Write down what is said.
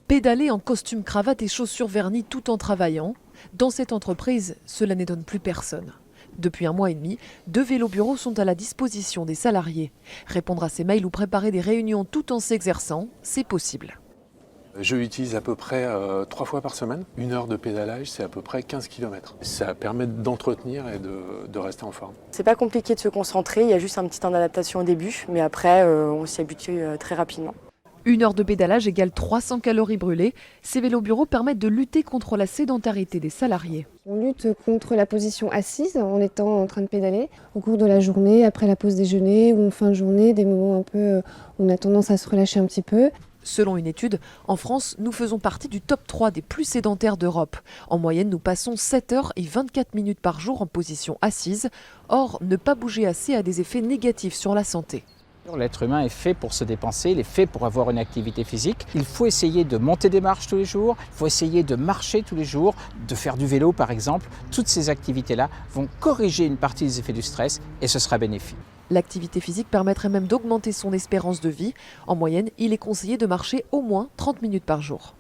Pédaler en costume cravate et chaussures vernies tout en travaillant, dans cette entreprise, cela n'étonne plus personne. Depuis 1 mois et demi, 2 vélos-bureaux sont à la disposition des salariés. Répondre à ces mails ou préparer des réunions tout en s'exerçant, c'est possible. Je l'utilise à peu près 3 fois par semaine. 1 heure de pédalage, c'est à peu près 15 km. Ça permet d'entretenir et de rester en forme. C'est pas compliqué de se concentrer, il y a juste un petit temps d'adaptation au début, mais après on s'y habitue très rapidement. 1 heure de pédalage égale 300 calories brûlées. Ces vélos-bureaux permettent de lutter contre la sédentarité des salariés. On lutte contre la position assise en étant en train de pédaler au cours de la journée, après la pause déjeuner ou en fin de journée, des moments un peu où on a tendance à se relâcher un petit peu. Selon une étude, en France, nous faisons partie du top 3 des plus sédentaires d'Europe. En moyenne, nous passons 7 heures et 24 minutes par jour en position assise. Or, ne pas bouger assez a des effets négatifs sur la santé. L'être humain est fait pour se dépenser, il est fait pour avoir une activité physique. Il faut essayer de monter des marches tous les jours, il faut essayer de marcher tous les jours, de faire du vélo par exemple. Toutes ces activités-là vont corriger une partie des effets du stress et ce sera bénéfique. L'activité physique permettrait même d'augmenter son espérance de vie. En moyenne, il est conseillé de marcher au moins 30 minutes par jour.